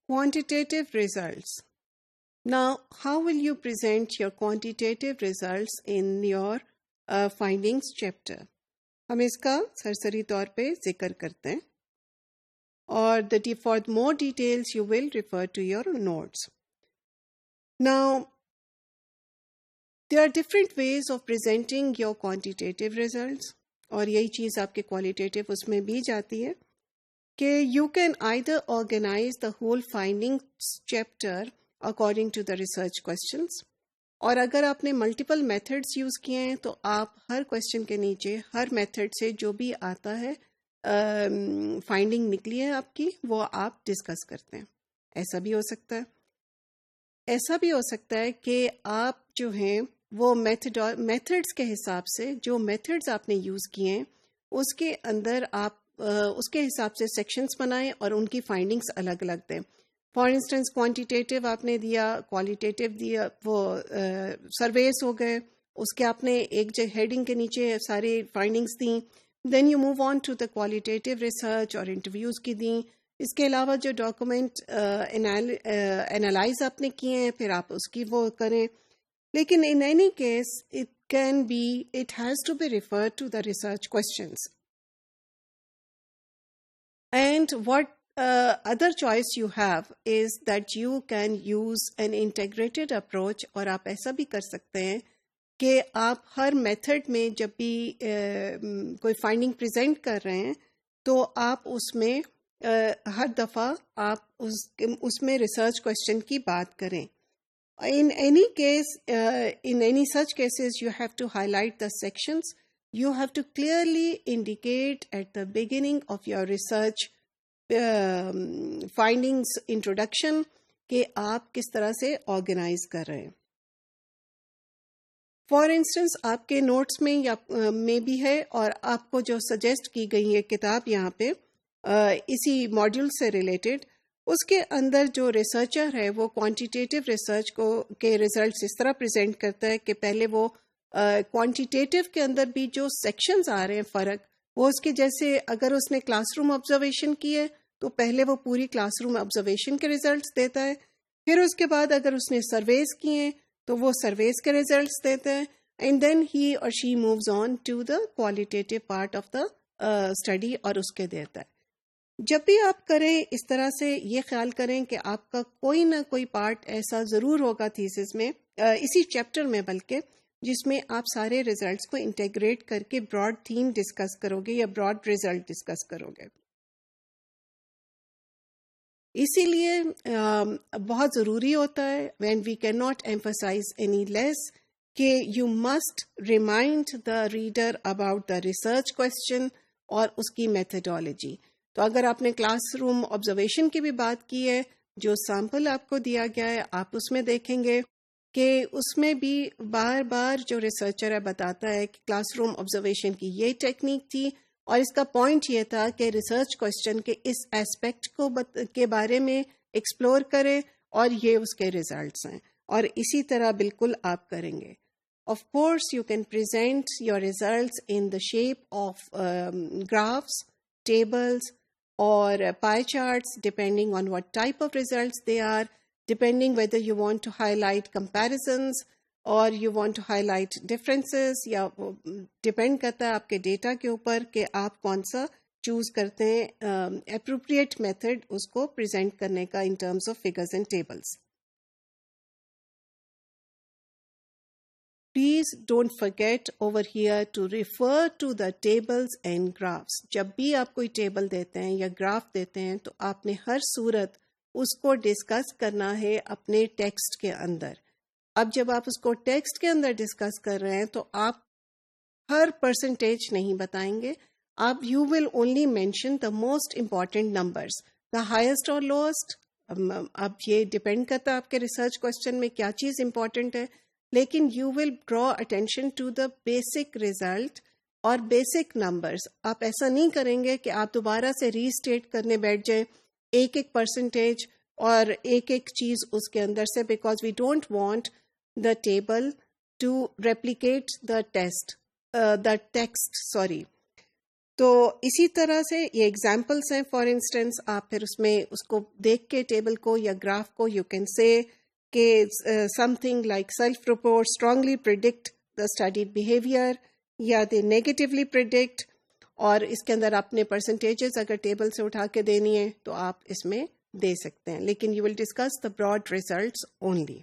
quantitative results. Now, how will you present your quantitative results in your findings chapter? ہم اس کا سرسری طور پہ ذکر کرتے ہیں اور for more details you will refer to your notes. Now, there are different ways of presenting your quantitative results اور یہی چیز آپ کے qualitative اس میں بھی جاتی ہے کہ you can either organize the whole findings chapter according to the research questions اور اگر آپ نے ملٹیپل میتھڈس یوز کیے ہیں تو آپ ہر کوشچن کے نیچے ہر میتھڈ سے جو بھی آتا ہے فائنڈنگ نکلی ہے آپ کی وہ آپ ڈسکس کرتے ہیں. ایسا بھی ہو سکتا ہے. ایسا بھی ہو سکتا ہے کہ آپ جو ہیں وہ میتھڈس کے حساب سے جو میتھڈس آپ نے یوز کیے ہیں اس کے اندر آپ اس کے حساب سے سیکشنز بنائیں اور ان کی فائنڈنگز الگ الگ دیں. فار انسٹنس کوانٹیٹیو آپ نے دیا, کوالیٹیٹیو دیا, وہ سرویز ہو گئے, اس کے آپ نے ایک ہیڈنگ کے نیچے ساری فائنڈنگز دیں. Then you move on to the qualitative research اور انٹرویوز کی دیں. اس کے علاوہ جو ڈاکومنٹ انالائز آپ نے کیے ہیں پھر آپ اس کی وہ کریں. لیکن in any case it has to be refer to the research questions. And what other choice you have is that you can use an integrated approach اور آپ ایسا بھی کر سکتے ہیں کہ آپ ہر میتھڈ میں جب بھی کوئی فائنڈنگ پریزنٹ کر رہے ہیں تو آپ اس میں ہر دفعہ آپ اس میں ریسرچ کوشچن کی بات کریں. In any case, in any such cases you have to highlight the sections. You have to clearly indicate at the beginning of your research findings introduction کہ آپ کس طرح سے آرگنائز کر رہے ہیں. فار انسٹنس آپ کے نوٹس میں یا میں بھی ہے اور آپ کو جو سجیسٹ کی گئی ہے کتاب یہاں پہ اسی ماڈیول سے ریلیٹڈ, اس کے اندر جو ریسرچر ہے وہ کوانٹیٹیو ریسرچ کو کے ریزلٹس اس طرح پریزنٹ کرتا ہے کہ پہلے وہ کوانٹیٹیو کے اندر بھی جو سیکشنز آ رہے ہیں فرق وہ اس کے جیسے اگر اس نے کلاس روم آبزرویشن کی ہے تو پہلے وہ پوری کلاس روم آبزرویشن کے ریزلٹس دیتا ہے. پھر اس کے بعد اگر اس نے سرویز کیے ہیں تو وہ سرویز کے ریزلٹس دیتا ہے. And then he or she moves on to the qualitative part of the study اور اس کے دیتا ہے. جب بھی آپ کریں اس طرح سے یہ خیال کریں کہ آپ کا کوئی نہ کوئی پارٹ ایسا ضرور ہوگا تھیسس میں اسی چیپٹر میں بلکہ جس میں آپ سارے ریزلٹس کو انٹیگریٹ کر کے براڈ تھیم ڈسکس کرو گے یا براڈ ریزلٹ ڈسکس کرو گے. اسی لیے بہت ضروری ہوتا ہے when we can not emphasize any less کہ you must remind the reader about the research question اور اس کی میتھڈالوجی. تو اگر آپ نے کلاس روم آبزرویشن کی بھی بات کی ہے, جو سیمپل آپ کو دیا گیا ہے آپ اس میں دیکھیں گے کہ اس میں بھی بار بار جو ریسرچر ہے بتاتا ہے کہ کلاس روم آبزرویشن کی یہ ٹیکنیک تھی اور اس کا پوائنٹ یہ تھا کہ ریسرچ کوشچن کے اس ایسپیکٹ کو کے بارے میں ایکسپلور کریں اور یہ اس کے ریزلٹس ہیں, اور اسی طرح بالکل آپ کریں گے. Of course you can present your results in the shape of graphs, tables اور pie charts depending on what type of results they are, depending whether you want to highlight comparisons or you want to highlight differences, یا depend کرتا ہے آپ کے data کے اوپر کہ آپ کون سا چوز کرتے ہیں appropriate method اس کو پریزنٹ کرنے کا in terms of figures and tables. Please don't forget over here to refer to the tables and graphs. جب بھی آپ کوئی ٹیبل دیتے ہیں یا گراف دیتے ہیں تو آپ نے ہر صورت اس کو ڈسکس کرنا ہے اپنے ٹیکسٹ کے اندر. اب جب آپ اس کو ٹیکسٹ کے اندر ڈسکس کر رہے ہیں تو آپ ہر پرسنٹیج نہیں بتائیں گے. آپ you will only mention the most important numbers, the highest اور لوسٹ. اب یہ ڈپینڈ کرتا ہے آپ کے ریسرچ کوشچن میں کیا چیز امپورٹنٹ ہے, لیکن you will draw attention to the basic result اور بیسک نمبرس. آپ ایسا نہیں کریں گے کہ آپ دوبارہ سے ری اسٹیٹ کرنے بیٹھ جائیں ایک ایک پرسنٹیج اور ایک ایک چیز اس کے اندر سے, because we don't want the table to replicate the text. تو اسی طرح سے یہ ایگزامپلس ہیں. فار انسٹنس آپ پھر اس میں اس کو دیکھ کے ٹیبل کو یا گراف کو یو کین سے کہ something like self report strongly predict the studied behaviour یا دے نیگیٹیولی پریڈکٹ، اور اس کے اندر اپنے پرسنٹیجز اگر ٹیبل سے اٹھا کے دینی ہے تو آپ اس میں دے سکتے ہیں، لیکن you will discuss the broad results only.